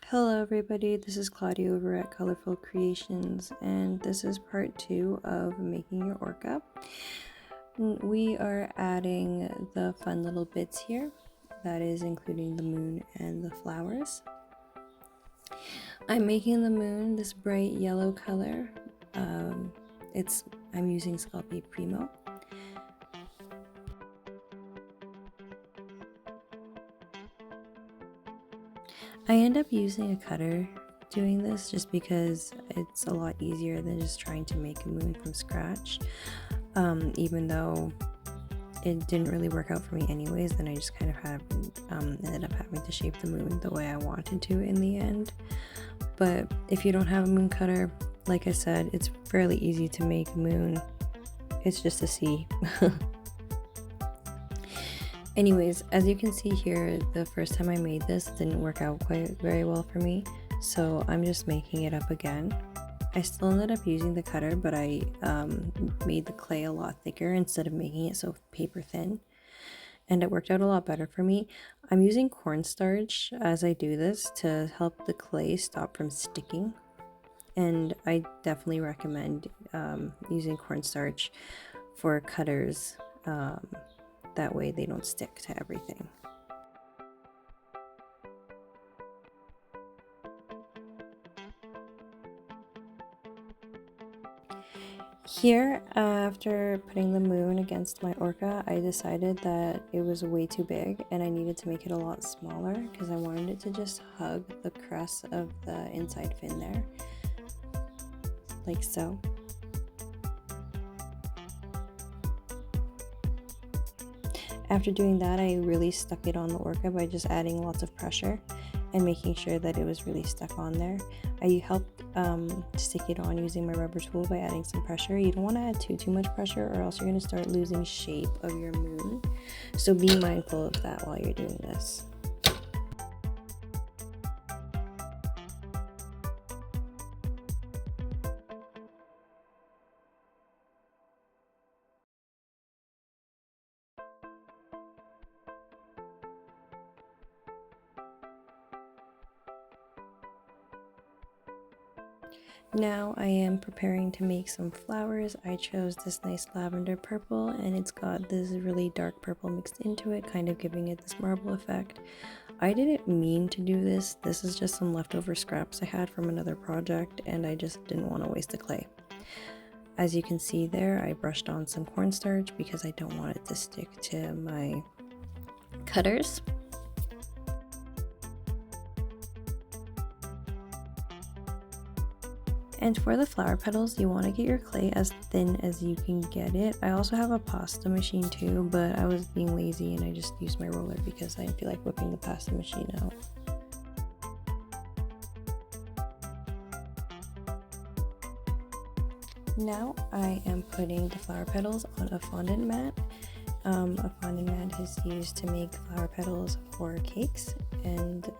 Hello everybody, this is Claudia over at Colorful Creations, and this is part 2 of making your orca. We are adding the fun little bits here, that is including the moon and the flowers. I'm making the moon this bright yellow color. I'm using Sculpting Primo. I end up using a cutter doing this just because it's a lot easier than just trying to make a moon from scratch. Even though it didn't really work out for me anyways, then I just kind of ended up having to shape the moon the way I wanted to in the end. But if you don't have a moon cutter, like I said, it's fairly easy to make a moon. It's just a C. Anyways, as you can see here, the first time I made this didn't work out quite very well for me, so I'm just making it up again. I still ended up using the cutter, but I made the clay a lot thicker instead of making it so paper thin, and it worked out a lot better for me. I'm using cornstarch as I do this to help the clay stop from sticking, and I definitely recommend using cornstarch for cutters. That way they don't stick to everything. Here, after putting the moon against my orca, I decided that it was way too big and I needed to make it a lot smaller because I wanted it to just hug the crest of the inside fin there, like so. After doing that, I really stuck it on the orca by just adding lots of pressure and making sure that it was really stuck on there. I helped stick it on using my rubber tool by adding some pressure. You don't want to add too much pressure or else you're going to start losing shape of your moon. So be mindful of that while you're doing this. Now I am preparing to make some flowers. I chose this nice lavender purple and it's got this really dark purple mixed into it, kind of giving it this marble effect. I didn't mean to do this. This is just some leftover scraps I had from another project and I just didn't want to waste the clay. As you can see there, I brushed on some cornstarch because I don't want it to stick to my cutters. And for the flower petals, you want to get your clay as thin as you can get it. I also have a pasta machine too, but I was being lazy and I just used my roller because I didn't feel like whipping the pasta machine out. Now I am putting the flower petals on a fondant mat. A fondant mat is used to make flower petals for cakes, and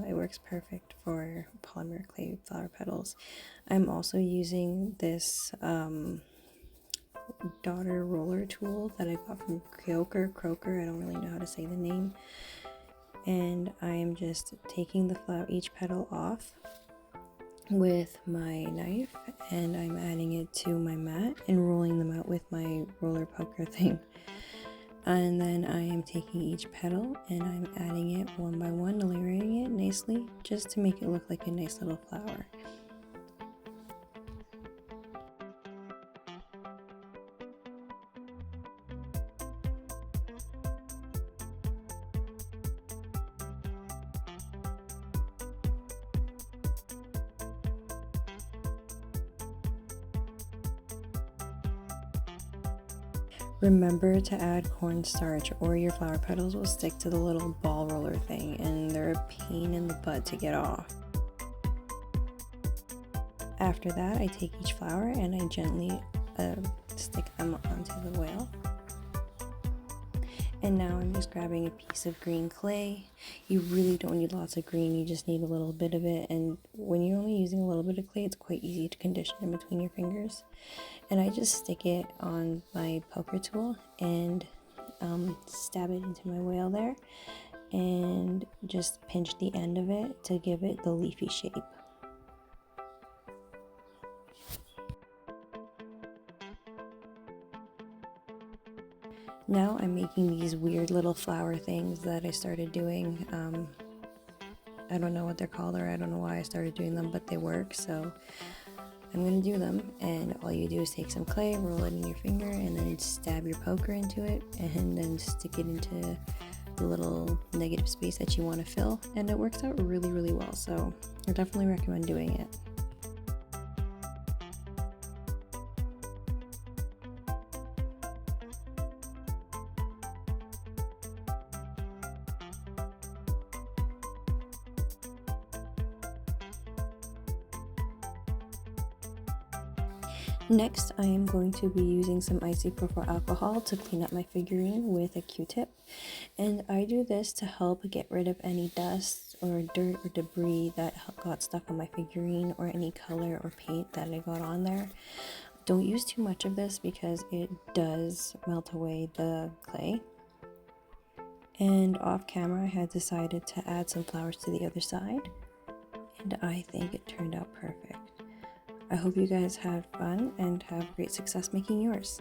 it works perfect for polymer clay flower petals. I'm also using this daughter roller tool that I got from Croker, I don't really know how to say the name, and I am just taking each petal off with my knife, and I'm adding it to my mat and rolling them out with my roller poker thing. And then I am taking each petal and I'm adding it one by one, layering it nicely just to make it look like a nice little flower. Remember to add cornstarch or your flower petals will stick to the little ball roller thing and they're a pain in the butt to get off. After that, I take each flower and I gently stick them onto the whale. And now I'm just grabbing a piece of green clay. You really don't need lots of green, you just need a little bit of it. And when you're only using a little bit of clay, it's quite easy to condition in between your fingers. And I just stick it on my poker tool and stab it into my whale there. and just pinch the end of it to give it the leafy shape. Now I'm making these weird little flower things that I started doing. I don't know what they're called, or I don't know why I started doing them, but they work, so I'm gonna do them. And all you do is take some clay, roll it in your finger, and then stab your poker into it, and then stick it into the little negative space that you want to fill, and it works out really well, so I definitely recommend doing it. Next, I am going to be using some isopropyl alcohol to clean up my figurine with a Q-tip, and I do this to help get rid of any dust or dirt or debris that got stuck on my figurine, or any color or paint that I got on there. Don't use too much of this because it does melt away the clay. And off camera, I had decided to add some flowers to the other side, and I think it turned out perfect. I hope you guys had fun and have great success making yours.